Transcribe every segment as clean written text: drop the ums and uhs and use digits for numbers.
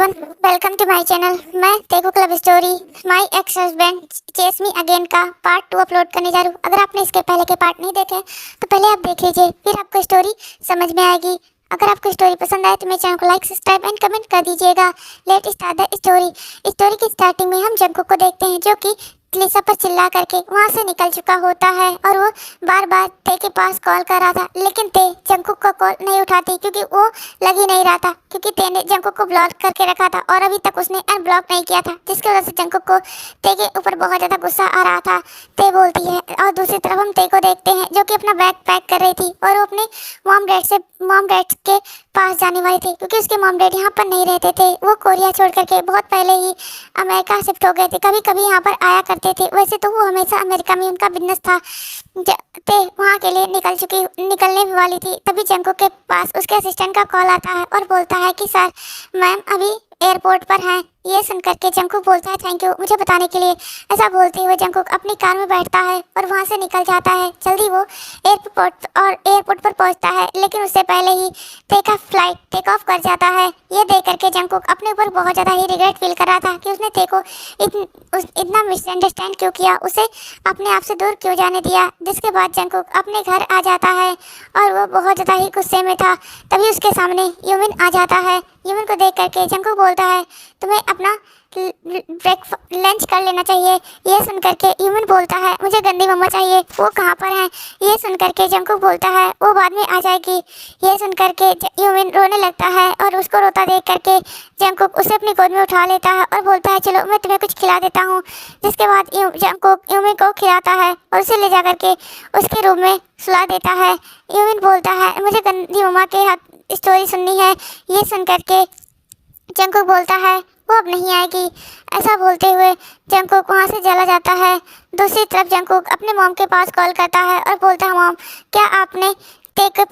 Everyone, welcome to my channel. मैं तेगू club story my ex husband chase me again का part 2 upload करने जा रहा हूँ। अगर आपने इसके पहले के पार्ट नहीं देखे तो पहले आप देख लीजिए, फिर आपको स्टोरी समझ में आएगी। अगर आपको स्टोरी पसंद आए तो मेरे चैनल को लाइक, सब्सक्राइब एंड कमेंट कर दीजिएगा। Let start the story. Story की स्टार्टिंग में हम जंकुक को देखते हैं जो कि लिसा पर चिल्ला करके वहाँ से निकल चुका होता है और वो बार बार ते के पास कॉल कर रहा था, लेकिन ते जंकुक का कॉल नहीं उठाती क्योंकि वो लग ही नहीं रहा था, क्योंकि ते ने जंकुक को ब्लॉक करके रखा था और अभी तक उसने अनब्लॉक नहीं किया था, जिसकी वजह से जंकुक को ते के ऊपर बहुत ज़्यादा गुस्सा आ रहा था। ते बोलती है और दूसरी तरफ हम ते को देखते हैं जो कि अपना बैग पैक कर रही थी और वो अपने मॉम डैड के पास जाने वाली थी, क्योंकि उसके मॉम डैड यहाँ पर नहीं रहते थे। वो कोरिया छोड़ करके बहुत पहले ही अमेरिका शिफ्ट हो गए थे। कभी कभी यहाँ पर आया करते थे, वैसे तो वो हमेशा अमेरिका में उनका बिजनेस था। ते वहाँ के लिए निकलने वाली थी, तभी जंकुक के पास उसके असिस्टेंट का कॉल आता है और बोलता है कि सर मैम अभी एयरपोर्ट पर हैं। ये सुन करके जंकुक बोलता है थैंक यू मुझे बताने के लिए। ऐसा बोलते हुए जंकुक अपनी कार में बैठता है और वहाँ से निकल जाता है। जल्दी वो एयरपोर्ट पर पहुँचता है, लेकिन उससे पहले ही ते का फ्लाइट टेक ऑफ कर जाता है। ये देख करके जंकुक अपने ऊपर बहुत ज़्यादा ही रिग्रेट फील कर रहा था कि उसने ते को इतना मिसअंडरस्टैंड क्यों किया, उसे अपने आप से दूर क्यों जाने दिया। जिसके बाद जंकुक अपने घर आ जाता है और वो बहुत ज़्यादा ही गुस्से में था। तभी उसके सामने यूमिन आ जाता है। यूमिन को देख करके जंकुक बोलता है तुम्हें अपना लंच कर लेना चाहिए। ये सुन करके यूमिन बोलता है मुझे गंदी मम्मा चाहिए, वो कहाँ पर है। ये सुन करके जंकुक बोलता है वो बाद में आ जाएगी। ये सुन करके यूमिन रोने लगता है और उसको रोता देख करके जंकुक उसे अपनी गोद में उठा लेता है और बोलता है चलो मैं तुम्हें कुछ खिला देता हूँ। जिसके बाद जंकुक यूमिन को खिलाता है और उसे ले जा करके उसके रूम में सुला देता है। यूमिन बोलता है मुझे गंदी मम्मा के हाथ स्टोरी सुननी है। ये सुन करके जंकुक बोलता है वो अब नहीं आएगी। ऐसा बोलते हुए जंकुक वहाँ से चला जाता है। दूसरी तरफ जंकुक अपने मॉम के पास कॉल करता है और बोलता है मॉम क्या आपने ते के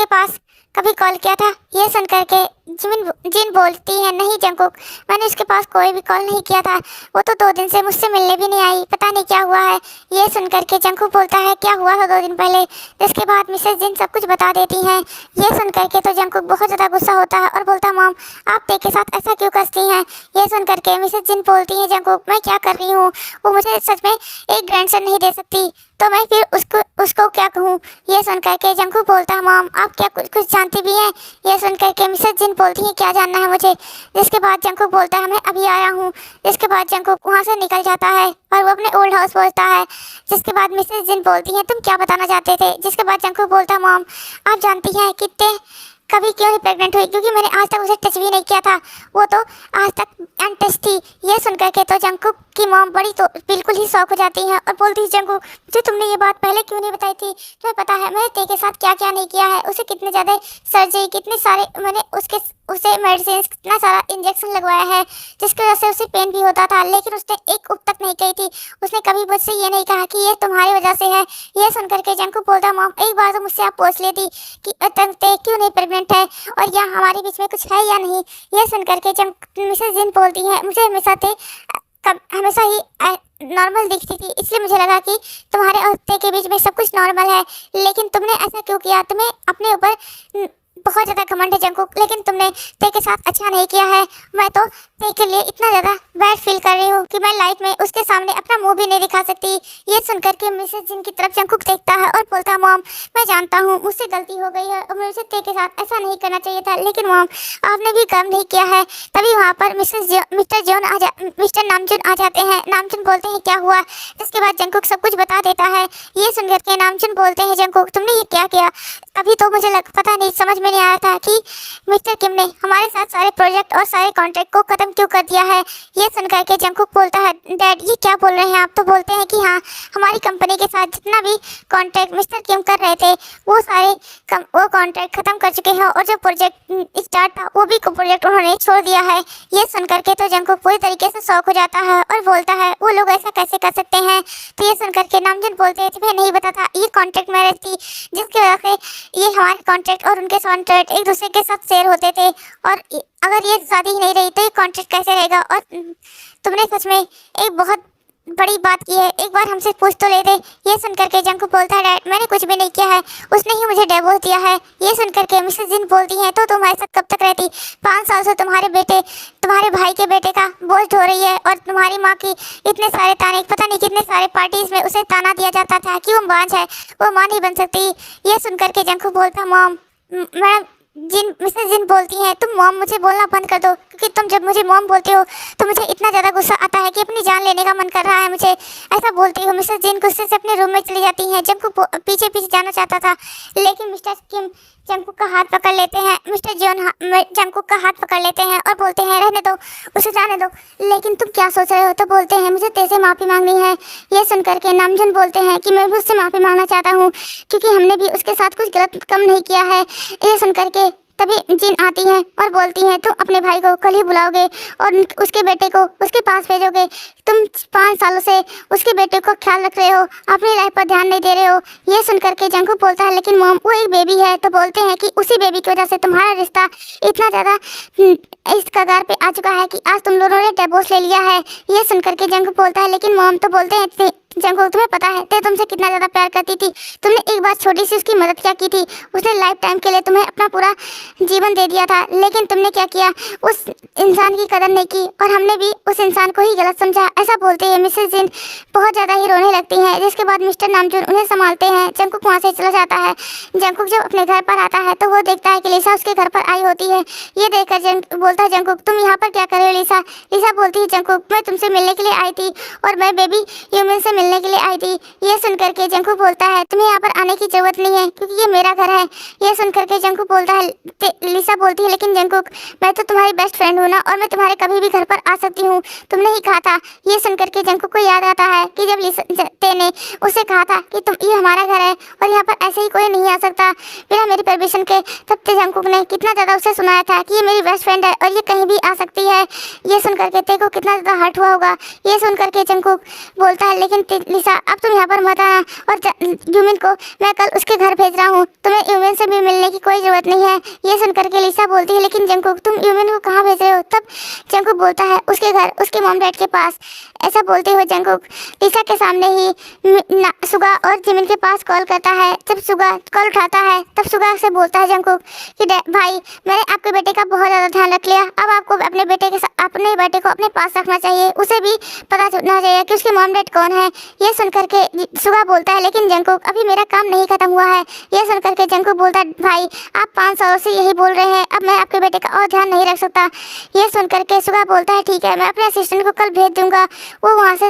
पास कभी कॉल किया था। ये सुन करके जिन बोलती है नहीं जंकुक मैंने उसके पास कोई भी कॉल नहीं किया था, वो तो 2 दिन से मुझसे मिलने भी नहीं आई, पता नहीं क्या हुआ है। ये सुन करके जंकुक बोलता है क्या हुआ था 2 दिन पहले। जिसके बाद मिसेस जिन सब कुछ बता देती हैं। ये सुन करके तो जंकुक बहुत ज़्यादा गुस्सा होता है और बोलता है मॉम आप ते के साथ ऐसा क्यों करती हैं। ये सुन करके मिसेस जिन बोलती है जंकुक मैं क्या कर रही हूँ, वो मुझे सच में एक ग्रैंडसन नहीं दे सकती तो मैं फिर उसको क्या कहूँ। ये सुन करके जंकुक बोलता है मॉम आप क्या कुछ जानती भी हैं। ये सुन करके मिसेस जिन बोलती है क्या जानना है मुझे। जिसके बाद जंकुक बोलता है मैं अभी आया हूँ। जिसके बाद जंकुक वहाँ से निकल जाता है और वो अपने ओल्ड हाउस पहुँचता है। जिसके बाद मिसेस जिन बोलती हैं तुम क्या बताना चाहते थे। जिसके बाद जंकुक बोलता है मॉम आप जानती हैं कितने कभी क्यों नहीं प्रेग्नेंट हुई, क्योंकि मैंने आज तक उसे टच भी नहीं किया था, वो तो आज तक अनटच थी। ये सुन करके तो जंकुक की मॉम बड़ी तो बिल्कुल ही शौक हो जाती है और बोलती है जंकुक मुझे तुमने ये बात पहले क्यों नहीं बताई थी। तुम्हें पता है मैंने ते के साथ क्या क्या नहीं किया है, उसे कितने ज़्यादा सर्जरी कितने सारे मैंने उसे मेडिसिन कितना सारा इंजेक्शन लगवाया है, जिसकी वजह से उसे पेन भी होता था, लेकिन उसने एक उप तक नहीं कही थी। उसने कभी मुझसे ये नहीं कहा कि ये तुम्हारी वजह से है। ये सुन करके जंकुक बोलता मॉम एक बार तो मुझसे आप पूछ लेती कि ते क्यों नहीं प्रेग्नेंट है और या हमारे बीच में कुछ है या नहीं। ये सुन करके जब मिसेस जिन बोलती है मुझे हमेशा ही नॉर्मल दिखती थी, इसलिए मुझे लगा कि तुम्हारे और ते के बीच में सब कुछ नॉर्मल है, लेकिन तुमने ऐसा क्यों किया। तुम्हें अपने ऊपर बहुत ज़्यादा घमंड है जंकुक, लेकिन तुमने ते के साथ अच्छा नहीं किया है। मैं तो ते के लिए इतना ज़्यादा बैड फील कर रही हूँ कि मैं लाइफ में उसके सामने अपना मुंह भी नहीं दिखा सकती। ये सुन करके मिसेस जिन की तरफ जंकुक देखता है और बोलता है मॉम मैं जानता हूँ मुझसे गलती हो गई है और मुझे ते के साथ ऐसा नहीं करना चाहिए था, लेकिन मॉम आपने भी काम नहीं किया है। तभी वहाँ पर मिस्टर नामजुन आ जाते हैं। नामजुन बोलते हैं क्या हुआ। जिसके बाद जंकुक सब कुछ बता देता है। ये सुन करके नामजुन बोलते हैं जंकुक तुमने ये क्या किया। अभी तो मुझे पता नहीं समझ में नहीं आया था कि मिस्टर किम ने हमारे साथ सारे प्रोजेक्ट और सारे कॉन्ट्रैक्ट को ख़त्म क्यों कर दिया है। ये सुन करके जंकुक बोलता है डैड ये क्या बोल रहे हैं आप। तो बोलते हैं कि हाँ हमारी कंपनी के साथ जितना भी कॉन्ट्रैक्ट मिस्टर किम कर रहे थे वो सारे वो कॉन्ट्रैक्ट ख़त्म कर चुके हैं और जो प्रोजेक्ट स्टार्ट था वो भी प्रोजेक्ट उन्होंने छोड़ दिया है। ये सुन करके तो जंकुक पूरी तरीके से शॉक हो जाता है और बोलता है वो लोग ऐसा कैसे कर सकते हैं। तो ये सुन करके नामजुन बोलते हैं तुम्हें नहीं पता था ये कॉन्ट्रैक्ट मैरिज थी, जिसकी वजह से ये हमारे कॉन्ट्रैक्ट और उनके कॉन्ट्रैक्ट एक दूसरे के साथ शेयर होते थे, और अगर ये शादी ही नहीं रही तो ये कॉन्ट्रैक्ट कैसे रहेगा। और तुमने सच में एक बहुत बड़ी बात की है, एक बार हमसे पूछ तो लेते। ये सुन करके जंकुक बोलता है डैड मैंने कुछ भी नहीं किया है, उसने ही मुझे डिवोर्स दिया है। ये सुन करके मिसेस जिन बोलती हैं तो तुम्हारे साथ कब तक रहती, 5 साल से तुम्हारे भाई के बेटे का बोझ ढो रही है, और तुम्हारी माँ की इतने सारे ताने, पता नहीं कितने सारे पार्टीज में उसे ताना दिया जाता था कि वो बांझ है, वो माँ नहीं बन सकती। ये सुन करके जंकुक बोलता मॉम, मैडम जिन मिसेस जिन बोलती हैं तुम मॉम मुझे बोलना बंद कर दो, क्योंकि तुम जब मुझे मॉम बोलते हो तो मुझे इतना ज़्यादा गुस्सा आता है कि अपनी जान लेने का मन कर रहा है मुझे, ऐसा बोलती हो। मिसेस जिन गुस्से से अपने रूम में चली जाती हैं। जंकुक पीछे पीछे जाना चाहता था, लेकिन मिस्टर किम जंकुक का हाथ पकड़ लेते हैं। मिस्टर जॉन जंकुक का हाथ पकड़ लेते हैं और बोलते हैं रहने दो, उसे जाने दो। लेकिन तुम क्या सोच रहे हो, तो बोलते हैं मुझे तेरे से माफ़ी मांगनी है। ये सुनकर के नामजन बोलते हैं कि मैं भी उससे माफ़ी मांगना चाहता हूँ, क्योंकि हमने भी उसके साथ कुछ गलत कम नहीं किया है। ये सुनकर के तभी जिन आती हैं और बोलती हैं तुम अपने भाई को कल ही बुलाओगे और उसके बेटे को उसके पास भेजोगे। तुम 5 सालों से उसके बेटे को ख्याल रख रहे हो, अपनी लाइफ पर ध्यान नहीं दे रहे हो। ये सुनकर के जंकुक बोलता है लेकिन मॉम वो एक बेबी है। तो बोलते हैं कि उसी बेबी की वजह से तुम्हारा रिश्ता इतना ज़्यादा इस कगार पे आ चुका है कि आज तुम दोनों ने डिवोर्स ले लिया है। ये सुनकर के जंकुक बोलता है लेकिन मॉम, तो बोलते हैं जंकुक तुम्हें पता है ते तुमसे कितना ज़्यादा प्यार करती थी, तुमने एक बार छोटी सी उसकी मदद क्या की थी, उसने लाइफ टाइम के लिए तुम्हें अपना पूरा जीवन दे दिया था, लेकिन तुमने क्या किया, उस इंसान की कदर नहीं की और हमने भी उस इंसान को ही गलत समझा। ऐसा बोलते हुए मिसेस जिन बहुत ज़्यादा ही रोने लगती हैं, जिसके बाद मिस्टर नामजून उन्हें संभालते हैं। जंकुक वहाँ से चला जाता है। जंकुक जब अपने घर पर आता है तो वो देखता है कि लिसा उसके घर पर आई होती है। ये देखकर बोलता है जंकुक तुम यहाँ पर क्या कर रहे हो लिसा। लिसा बोलती है जंकुक मैं तुमसे मिलने के लिए आई थी और मैं बेबी ह्यूमन से मिलने के लिए आई थी। ये सुनकर के जंकुक बोलता है तुम्हें यहाँ पर आने की जरूरत नहीं है क्योंकि ये मेरा घर है। ये सुनकर के जंकुक बोलता है लिसा बोलती है लेकिन जंकुक मैं तो तुम्हारी बेस्ट फ्रेंड हूँ ना, और मैं तुम्हारे कभी भी घर पर आ सकती हूँ, तुमने ही कहा था। ये सुनकर के जंकुक को याद आता है कि जब ते ने उसे कहा था कि तुम ये हमारा घर है और यहाँ पर ऐसे ही कोई नहीं आ सकता बिना मेरी परमिशन के, तब ते जंकुक ने कितना ज़्यादा उसे सुनाया था कि ये मेरी बेस्ट फ्रेंड है और ये कहीं भी आ सकती है। ये सुनकर के ते को कितना ज़्यादा हर्ट हुआ होगा। ये सुनकर के जंकुक बोलता है लेकिन लिसा अब तुम यहाँ पर मत आना, और यूमिन को मैं कल उसके घर भेज रहा हूँ, तुम्हें यूमिन से भी मिलने की कोई ज़रूरत नहीं है। ये सुनकर के लिसा बोलती है लेकिन जंकुक तुम यूमिन को कहाँ भेज रहे हो। तब जंकुक बोलता है उसके घर, उसके मॉम डैड के पास। ऐसा बोलते हुए जंकुक लिसा के सामने ही सुगा और जिमिन के पास कॉल करता है। जब सुगा कॉल उठाता है तब सुगा से बोलता है जंकुक कि भाई मैंने आपके बेटे का बहुत ज़्यादा ध्यान रख लिया, अब आपको अपने बेटे को अपने पास रखना चाहिए, उसे भी पता चलना चाहिए कि उसके मॉम डैड कौन है। ये सुनकर के सुगा बोलता है लेकिन जंकुक अभी मेरा काम नहीं खत्म हुआ है। ये सुनकर के जंकुक बोलता है भाई आप 5 सालों से यही बोल रहे हैं, अब मैं आपके बेटे का और ध्यान नहीं रख सकता। ये सुनकर के सुगा बोलता है ठीक है मैं अपने असिस्टेंट को कल भेज दूंगा, वो वहाँ से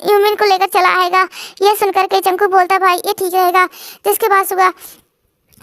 यूमिन को लेकर चला आएगा। ये सुनकर के जंकुक बोलता है भाई ये ठीक रहेगा। जिसके बाद सुगा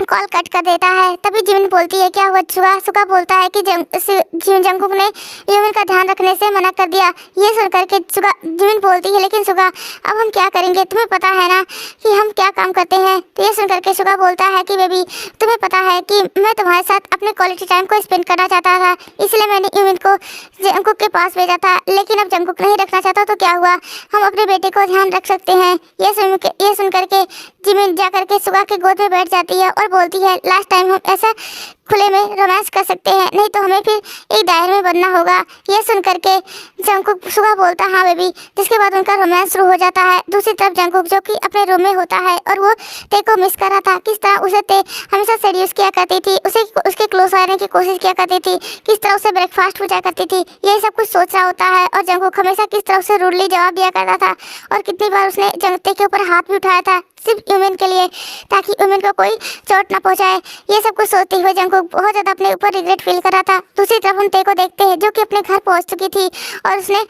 कॉल कट कर देता है। तभी जिमिन बोलती है क्या हुआ सुगा। सुगा बोलता है कि जंकुक ने यूमिन का ध्यान रखने से मना कर दिया। ये सुनकर के सुगा जिमिन बोलती है लेकिन सुगा अब हम क्या करेंगे, तुम्हें पता है ना कि हम क्या काम करते हैं। तो ये सुनकर के सुगा बोलता है कि बेबी तुम्हें पता है कि मैं तुम्हारे साथ अपने क्वालिटी टाइम को स्पेंड करना चाहता था, इसलिए मैंने यूमिन को जंकुक के पास भेजा था, लेकिन अब जंकुक नहीं रखना चाहता तो क्या हुआ, हम अपने बेटे को ध्यान रख सकते हैं। ये सुनकर के जिमिन जा करके सुगा के गोद में बैठ जाती है और बोलती है लास्ट टाइम हम ऐसा खुले में रोमांस कर सकते हैं, नहीं तो हमें फिर एक दायरे में बनना होगा। ये सुनकर के जंकुक सुगा बोलता हाँ बेबी, जिसके बाद उनका रोमांस शुरू हो जाता है। दूसरी तरफ जंकुक जो कि अपने रूम में होता है और वो ते को मिस कर रहा था, किस तरह उसे ते हमेशा सेड्यूस किया करती थी, उसे उसके क्लोज आने की कोशिश किया करती थी, किस तरह उसे ब्रेकफास्ट पूछा करती थी, यही सब कुछ सोच रहा होता है। और जंकुक हमेशा किस तरह उसे रूडली जवाब दिया करता था और कितनी बार उसने ते के ऊपर हाथ भी उठाया था सिर्फ यूमिन के लिए, ताकि यूमिन को कोई चोट ना पहुंचाए। ये सब कुछ सोचते हुए जंकुक बहुत ज़्यादा अपने ऊपर रिग्रेट फील कर रहा था। दूसरी तरफ हम ते को देखते हैं जो कि अपने घर पहुंच चुकी थी और उसने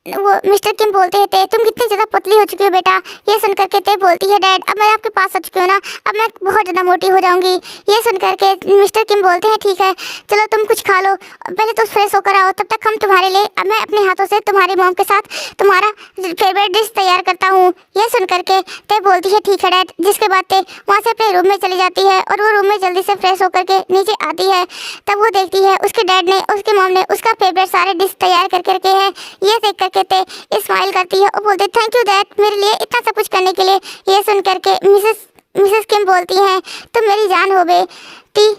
वो मिस्टर किम बोलते हैं ते तुम कितनी ज़्यादा पतली हो चुकी हो बेटा। ये सुनकर के ते बोलती है डैड अब मैं आपके पास आ चुकी हूँ ना, अब मैं बहुत ज़्यादा मोटी हो जाऊँगी। ये सुनकर के मिस्टर किम बोलते हैं ठीक है चलो तुम कुछ खा लो, पहले तो फ्रेश होकर आओ, तब तक हम तुम्हारे लिए मैं अपने हाथों से तुम्हारी मॉम के साथ तुम्हारा फेवरेट डिश तैयार करता हूँ। ये सुनकर के ते बोलती है ठीक है डैड। जिसके बाद ते वहाँ से अपने रूम में चली जाती है और वो रूम में जल्दी से फ्रेश होकर के नीचे आती है। तब वो देखती है उसके डैड ने उसके मॉम ने उसका फेवरेट सारे डिश तैयार करके रखे हैं। ये देख करके ते स्माइल करती है और बोलते थैंक यू डैड मेरे लिए इतना सब कुछ करने के लिए। ये सुन करके मिसेस किम बोलती हैं तुम मेरी जान हो बेटी,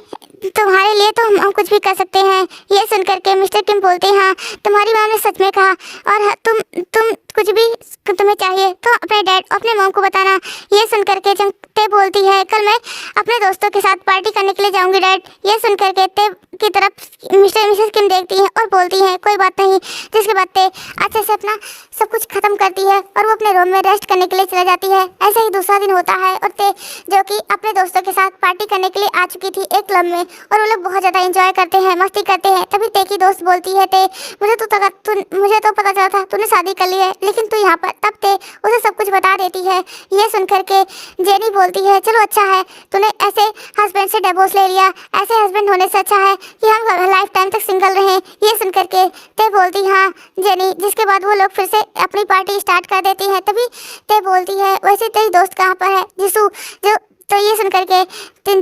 तुम्हारे लिए तो हम कुछ भी कर सकते हैं। ये सुनकर के मिस्टर किम बोलते हैं हाँ तुम्हारी माँ ने सच में कहा और तुम कुछ भी तुम्हें चाहिए तो अपने डैड अपने मॉम को बताना। ये सुन करके ते बोलती है कल मैं अपने दोस्तों के साथ पार्टी करने के लिए जाऊंगी डैड। ये सुन करके ते की तरफ मिसेस किम देखती है और बोलती है कोई बात नहीं। जिसके बाद ते अच्छे से अपना सब कुछ खत्म करती है और वो अपने रूम में रेस्ट करने के लिए चली जाती है। ऐसे ही दूसरा दिन होता है और ते जो कि अपने दोस्तों के साथ पार्टी करने के लिए आ चुकी थी एक क्लब में, और वो लोग बहुत ज़्यादा एंजॉय करते हैं, मस्ती करते हैं। तभी ते की दोस्त बोलती है ते मुझे तो पता चला था तूने शादी कर ली है, लेकिन तू यहाँ पर। तब ते उसे सब कुछ बता देती है। ये सुन करके जेनी बोलती है चलो अच्छा है तूने ऐसे हस्बैंड से डिवोर्स ले लिया, ऐसे हस्बैंड होने से अच्छा है कि हम लाइफ टाइम तक सिंगल रहें। ये सुन करके ते बोलती हाँ जेनी। जिसके बाद वो लोग फिर से अपनी पार्टी स्टार्ट कर देती है। तभी ते बोलती है वैसे तेरी दोस्त कहाँ पर है जिसू जो। तो ये सुन करके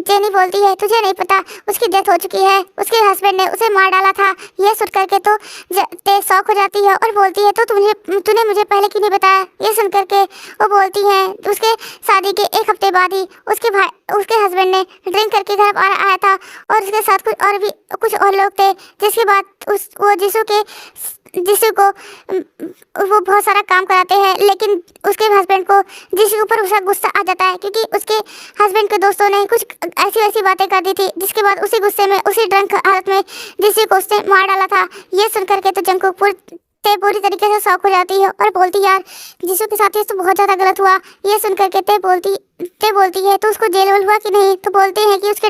जेनी बोलती है तुझे नहीं पता उसकी डेथ हो चुकी है, उसके हस्बैंड ने उसे मार डाला था। ये सुन करके तो ते शॉक हो जाती है और बोलती है तो तूने मुझे पहले क्यों नहीं बताया। ये सुन करके वो बोलती है उसके शादी के एक हफ्ते बाद ही उसके हस्बैंड ने ड्रिंक करके घर आया था और उसके साथ कुछ और लोग थे। जिसके बाद वो जिसू को वो बहुत सारा काम कराते हैं, लेकिन उसके हस्बैंड को जिसू के ऊपर उसका गुस्सा आ जाता है क्योंकि उसके हस्बैंड के दोस्तों ने कुछ ऐसी वैसी बातें कर दी थी। जिसके बाद उसी गुस्से में उसी ड्रंक हालत में जिसू को उसने मार डाला था। ये सुन करके तो जंगकुक पूरी तरीके से शॉक हो जाती है और बोलती यार जिसू के साथ ये तो बहुत ज़्यादा गलत हुआ। ये सुन करके ते बोलती है तो उसको जेल वेल हुआ कि नहीं। तो बोलते हैं कि जिसू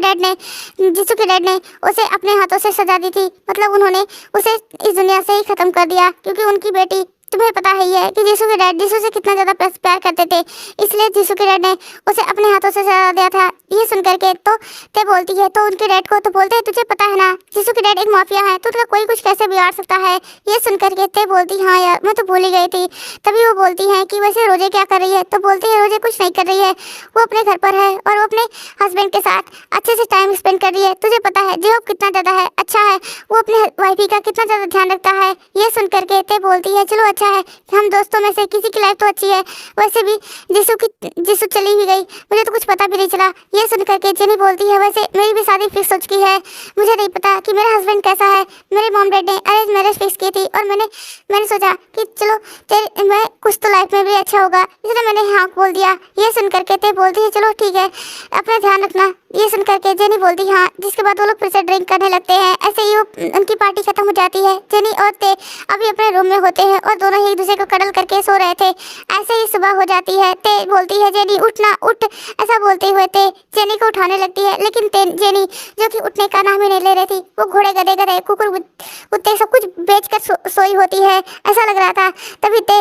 के डैड ने उसे अपने हाथों से सजा दी थी, मतलब उन्होंने उसे इस दुनिया से ही ख़त्म कर दिया क्योंकि उनकी बेटी तुम्हें पता ही है कि जिसू के डैड जिसू से कितना ज़्यादा प्यार करते थे, इसलिए जिसू के डैड ने उसे अपने हाथों से सजा दिया था। ये सुन करके तो ते बोलती है तो उनके डैड को तो बोलते हैं तुझे पता है ना जिसू के डैड एक माफिया है तो उनका कोई कुछ कैसे बिगाड़ सकता है। ये सुन करके ते बोलती हाँ यार मैं तो भूल ही गई थी। तभी वो बोलती है कि वैसे रोजे क्या कर रही है। तो बोलती है रोजे कुछ नहीं कर रही है, वो अपने घर पर है और वो अपने हस्बैंड के साथ अच्छे से टाइम स्पेंड कर रही है। तुझे पता है जो कितना ज़्यादा है अच्छा है, वो अपने वाइफी का कितना ज़्यादा ध्यान रखता है। ये सुन करके ते बोलती है चलो अच्छा है हम दोस्तों में से किसी की लाइफ तो अच्छी है, वैसे भी जिसू चली ही गई मुझे तो कुछ पता भी नहीं चला। ये सुन करके जेनी बोलती है वैसे मेरी भी शादी फिक्स हो चुकी है, मुझे नहीं पता कि मेरा हस्बैंड कैसा है। मेरे मॉम डैड ने अरेंज मैरिज फिक्स की थी और मैंने सोचा कि चलो मैं कुछ तो लाइफ में भी अच्छा होगा, इसलिए मैंने हाँ बोल दिया। ये सुन करके ते बोलती है चलो ठीक है अपना ध्यान रखना। ये सुन करके जेनी बोलती हाँ। जिसके बाद वो लोग फिर से ड्रिंक करने लगते हैं। ऐसे ही उनकी पार्टी खत्म हो जाती है। जेनी और ते अभी अपने रूम में होते हैं और दोनों ही एक दूसरे को कडल करके सो रहे थे। ऐसे ही सुबह हो जाती है। ते बोलती है जेनी उठना उठ, ऐसा बोलते हुए ते जेनी को उठाने लगती है, लेकिन जेनी जो कि उठने का नाम ही नहीं ले रही थी, वो घोड़े गधे कुकुर कुत्ते सब कुछ बेच कर सोई होती है ऐसा लग रहा था। तभी ते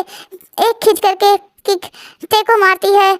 एक खींच करके ते को मारती है,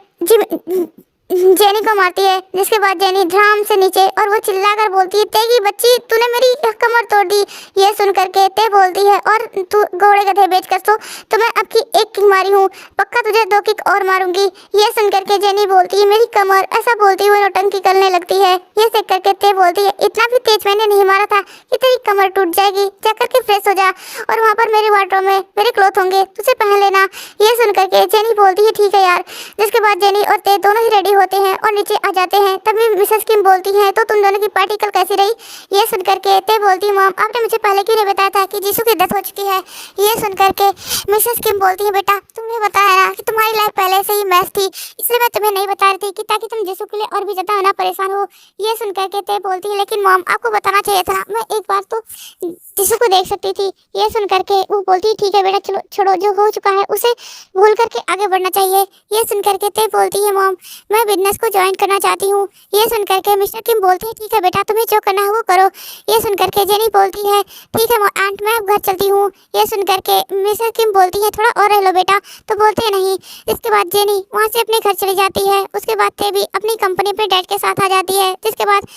जेनी को मारती है। जिसके बाद जेनी ड्राम से नीचे और वो चिल्लाकर बोलती है ते की बच्ची तूने मेरी कमर तोड़ दी। ये सुन करके ते बोलती है और तू घोड़े गधे बेच कर तो मैं अब की एक किक मारी हूँ, पक्का तुझे 2 किक और मारूंगी। ये सुन करके जेनी बोलती है मेरी कमर, ऐसा बोलती हुए नौटंकी करने लगती है। ये देख करके ते बोलती है इतना भी तेज मैंने नहीं मारा था कि तेरी कमर टूट जाएगी, जाकर के फ्रेश हो जा और वहाँ पर मेरे वार्डरोब में मेरे क्लॉथ होंगे तुझे पहन लेना। ये सुन करके जेनी बोलती है ठीक है यार। जिसके बाद जेनी और ते दोनों ही रेडी होते हैं और नीचे आ जाते हैं। तभी मिसेस किम बोलती हैं तो तुम दोनों की पार्टी कल कैसी रही। ये सुन करके ते बोलती है मॉम आपने मुझे पहले क्यों नहीं बताया था कि जिसू की डेथ हो चुकी है। ये सुन करके मिसेस किम बोलती है बेटा तुमने बताया ना कि तुम्हारी लाइफ पहले से ही मैस थी, इसलिए मैं तुम्हें नहीं बता रही थी कि ताकि तुम जिसू के लिए और भी ज़्यादा ना परेशान हो। ये सुन करके ते बोलती है लेकिन मॉम आपको बताना चाहिए था, मैं एक बार तो जिसू को देख सकती थी। ये सुन करके वो बोलती है ठीक है बेटा चलो छोड़ो, जो हो चुका है उसे भूल करके आगे बढ़ना चाहिए। ये सुन करके ते बोलती है मॉम मैं बिजनेस को ज्वाइन करना चाहती हूँ। ये सुन करके मिस्टर किम बोलते हैं ठीक है बेटा तुम्हें जो करना है वो करो। ये सुन करके जेनी बोलती है ठीक है आंट मैं अब घर चलती हूँ। ये सुन करके मिस्टर किम बोलती है थोड़ा और रह लो बेटा, तो बोलते हैं नहीं। इसके बाद जेनी वहाँ से अपने घर चली जाती है। उसके बाद ते भी अपनी कंपनी अपने डैड के साथ आ जाती है। जिसके बाद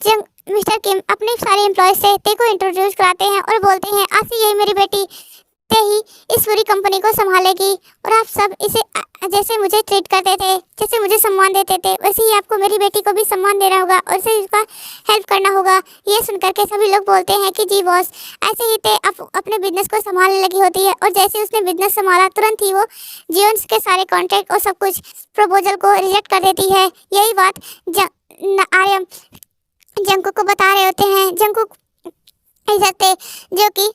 जब मिस्टर किम अपने सारे एम्प्लॉयज से ते को इंट्रोड्यूस कराते हैं और बोलते हैं आज से यही मेरी बेटी ते ही इस पूरी कंपनी को संभालेगी और आप सब इसे जैसे मुझे ट्रीट करते थे, जैसे मुझे सम्मान देते थे, वैसे ही आपको मेरी बेटी को भी सम्मान देना होगा और उसे इसका हेल्प करना होगा। ये सुनकर के सभी लोग बोलते हैं कि जी बॉस। ऐसे ही ते अपने बिजनेस को संभालने लगी होती है और जैसे उसने बिजनेस संभाला तुरंत ही वो जियोन्स के सारे कॉन्ट्रैक्ट और सब कुछ प्रपोजल को रिजेक्ट कर देती है। यही बात आर्यम जंकुक को बता रहे होते हैं। जंकुक जो कि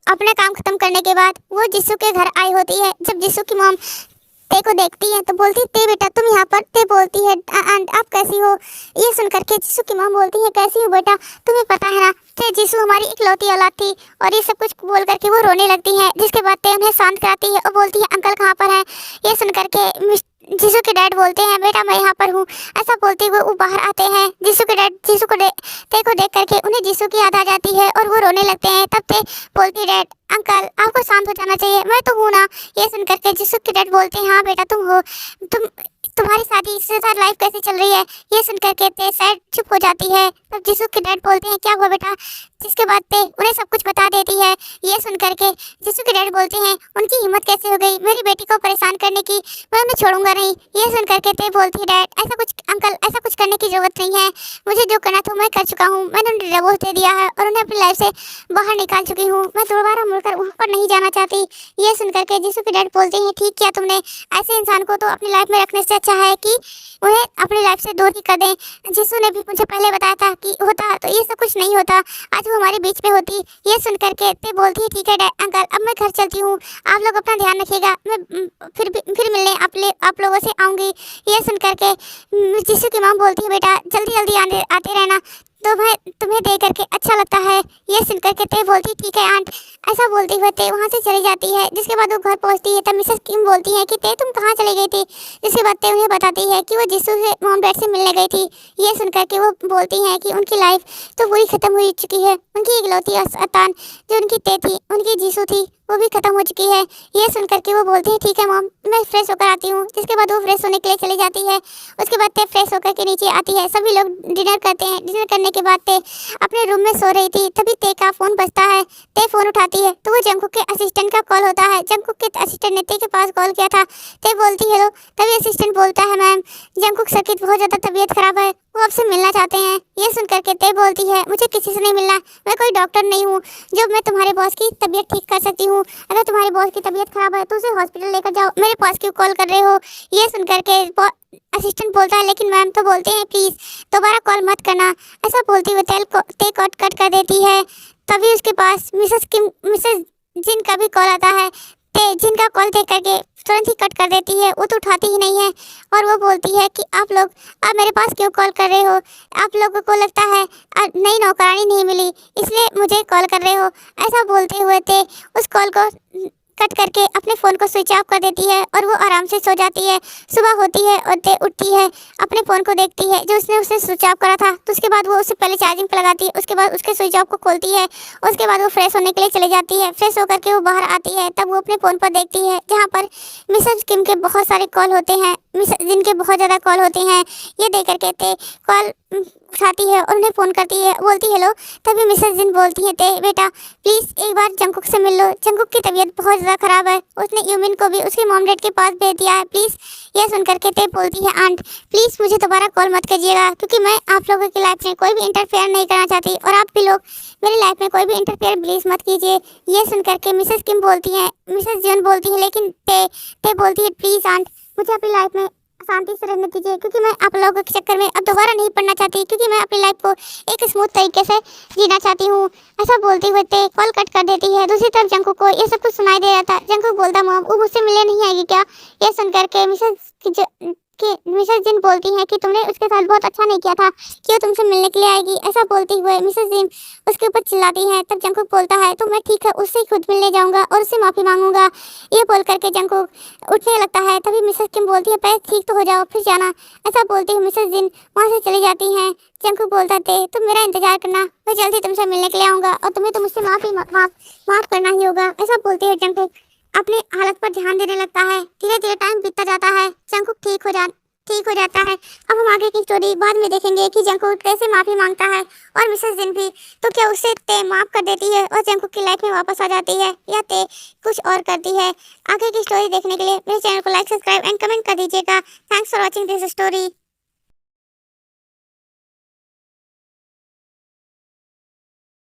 अपना काम खत्म करने के बाद वो जिसू के घर आई होती है। जब जिसू की मॉम ते को देखती है तो बोलती ते बेटा तुम यहाँ पर। ते बोलती है एंड आप कैसी हो। ये सुन करके जिसू की मॉम बोलती है कैसी हो बेटा, तुम्हें पता है ना ते जिसू हमारी इकलौती औलाद थी। और ये सब कुछ बोल करके वो रोने लगती है, जिसके बाद ते उन्हें शांत कराती है और बोलती है अंकल कहाँ पर है। ये सुन करके जिसू के डैड बोलते हैं बेटा मैं यहाँ पर हूँ। ऐसा बोलते हुए वो बाहर आते हैं। जिसू के डैड जिसू को ते को देख करके उन्हें जिसू की याद आ जाती है और वो रोने लगते हैं। तब ते बोलती है डैड अंकल आपको शांत हो जाना चाहिए, मैं तो हूँ ना। ये सुन करके जिसू के डैड बोलते हैं हाँ बेटा तुम हो। तुम्हारी शादी इसके साथ लाइफ कैसे चल रही है। ये सुन करके ते सैड चुप हो जाती है। तब जिसू के डैड बोलते हैं क्या हुआ बेटा, जिसके बाद ते उन्हें सब कुछ बता देती है। ये सुन करके जिसू के डैड बोलते हैं उनकी हिम्मत कैसे हो गई मेरी बेटी को परेशान करने की, मैं उन्हें छोड़ूंगा नहीं। ये सुन करके ते बोलती है डैड ऐसा कुछ अंकल ऐसा कुछ करने की जरूरत नहीं है, मुझे जो करना था मैं कर चुका हूँ। मैंने उन्हें डिवोर्स दे दिया है और उन्हें अपनी लाइफ से बाहर निकाल चुकी हूँ, मैं दोबारा मुड़कर वहाँ पर नहीं जाना चाहती। ये सुन करके जिसू के डैड बोलते हैं ठीक किया तुमने, ऐसे इंसान को तो अपनी लाइफ में रखने से अच्छा है कि उन्हें अपनी लाइफ से दूर ही कर दें। जिसू ने भी मुझे पहले बताया था कि होता तो ये सब कुछ नहीं होता, आज वो हमारे बीच में होती। ये सुन करके ते बोलती है ठीक है अंकल अब मैं घर चलती हूँ, आप लोग अपना ध्यान रखिएगा, मैं फिर मिलने आप लोगों से आऊँगी। ये सुन करके जिसू की माँ बोलती है बेटा जल्दी जल्दी आते रहना, तो मैं तुम्हें देख करके अच्छा लगता है। ये सुन करके ते बोलती ठीक है आंट। ऐसा बोलती हुए ते वहाँ से चली जाती है। जिसके बाद वो घर पहुँचती है तब मिसेस किम बोलती है कि ते तुम कहाँ चली गई थी। जिसके बाद ते उन्हें बताती है कि वो जिसू से मॉम डैड से मिलने गई थी। ये सुन करके वो बोलती हैं कि उनकी लाइफ तो पूरी ख़त्म हो चुकी है, उनकी इकलौती संतान जो उनकी ते थी उनकी जिसू थी वो भी ख़त्म हो चुकी है। ये सुन करके वो बोलती है ठीक है मॉम मैं फ्रेश होकर आती हूँ। जिसके बाद वो फ्रेश होने के लिए चली जाती है। उसके बाद ते फ्रेश होकर के नीचे आती है, सभी लोग डिनर करते हैं। डिनर करने के बाद ते अपने रूम में सो रही थी, तभी ते का फ़ोन बजता है। ते फ़ोन उठाती है तो वो जंकुक के असिस्टेंट का कॉल होता है। जंकुक के असिस्टेंट ने ते के पास कॉल किया था। ते बोलती हेलो, तभी असिस्टेंट बोलता है मैम जंकुक सर की बहुत ज़्यादा तबीयत खराब है, वो आपसे मिलना चाहते हैं। ये सुन करके ते बोलती है मुझे किसी से नहीं मिलना, मैं कोई डॉक्टर नहीं हूँ जो मैं तुम्हारे बॉस की तबीयत ठीक कर सकती हूँ। अगर तुम्हारे बॉस की तबीयत खराब है तो उसे हॉस्पिटल लेकर जाओ, मेरे पास क्यों कॉल कर रहे हो। ये सुन करके असिस्टेंट बोलता है लेकिन मैम तो बोलते हैं प्लीज़ दोबारा कॉल मत करना। ऐसा बोलती हुए ते कट कर देती है। तभी उसके पास मिसेस जिन का भी कॉल आता है। ते जिनका कॉल देख करके तुरंत ही कट कर देती है, वो तो उठाती ही नहीं है और वो बोलती है कि आप लोग अब मेरे पास क्यों कॉल कर रहे हो, आप लोगों को लगता है नई नौकरानी नहीं मिली इसलिए मुझे कॉल कर रहे हो। ऐसा बोलते हुए ते उस कॉल को कट करके अपने फ़ोन को स्विच ऑफ कर देती है और वो आराम से सो जाती है। सुबह होती है और ते उठती है, अपने फ़ोन को देखती है जो उसने स्विच ऑफ करा था। तो उसके बाद वो उसे पहले चार्जिंग पर लगाती है, उसके बाद उसके स्विच ऑफ को खोलती है। उसके बाद वो फ्रेश होने के लिए चली जाती है। फ्रेश होकर के वो बाहर आती है, तब वो अपने फ़ोन पर देखती है जहाँ पर मिसेस किम के बहुत सारे कॉल होते हैं, मिसेस जिन के बहुत ज़्यादा कॉल होते हैं। ये देख करके ते कॉल उठाती है और उन्हें फ़ोन करती है, बोलती हेलो। तभी मिसेस जिन बोलती है ते बेटा प्लीज़ एक बार जंकुक से मिल लो, जंकुक की तबीयत बहुत ज़्यादा ख़राब है, उसने यूमिन को भी उसके मॉम डैड के पास भेज दिया है प्लीज़। ये सुन करके ते बोलती है आंट प्लीज़ मुझे दोबारा कॉल मत कीजिएगा क्योंकि मैं आप लोगों की लाइफ में कोई भी इंटरफेयर नहीं करना चाहती और आप भी लोग मेरी लाइफ में कोई भी इंटरफेयर प्लीज़ मत कीजिए। ये सुन करके मिसेस किम बोलती हैं, मिसेस जिन बोलती है लेकिन ते बोलती है प्लीज़ आंट मुझे अपनी लाइफ में शांति से रहने दीजिए क्योंकि मैं आप लोगों के चक्कर में अब दोबारा नहीं पढ़ना चाहती, क्योंकि मैं अपनी लाइफ को एक स्मूथ तरीके से जीना चाहती हूँ। ऐसा बोलते हुए ते कॉल कट कर देती है। दूसरी तरफ जंकुक को ये सब कुछ सुनाई दे रहा था। जंकुक बोलता मॉम वो मुझसे मिलने नहीं आएगी क्या। ये सुन करके मिसेस जिन बोलती हैं कि तुमने उसके साथ बहुत अच्छा नहीं किया था कि वो तुमसे मिलने के लिए आएगी। ऐसा बोलते हुए मिसेस जिन उसके ऊपर चिल्लाती हैं। तब जंकुक बोलता है तो मैं ठीक है उससे खुद मिलने जाऊंगा और उससे माफ़ी मांगूंगा। ये बोल करके जंकुक उठने लगता है। तभी मिसेस किम बोलती है पहले ठीक तो हो जाओ फिर जाना। ऐसा बोलते हुए मिसेस जिन वहाँ से चली जाती हैं। जंकुक बोलता थे तुम मेरा इंतजार करना, मैं जल्दी तुमसे मिलने के लिए आऊँगा और तुम्हें तो मुझसे माफ़ करना ही होगा। ऐसा बोलते हुए जंकुक अपनी हालत पर ध्यान देने लगता है। धीरे धीरे टाइम बीतता जाता है, जंकुक ठीक हो जाता है। अब हम आगे की स्टोरी बाद में देखेंगे कि जंकुक कैसे माफ़ी मांगता है और मिसेस जिन भी तो क्या उसे ते माफ़ कर देती है और जंकुक की लाइफ में वापस आ जाती है या ते कुछ और करती है। आगे की स्टोरी देखने के लिए मेरे चैनल को लाइक सब्सक्राइब एंड कमेंट कर दीजिएगा। Thanks for watching this story.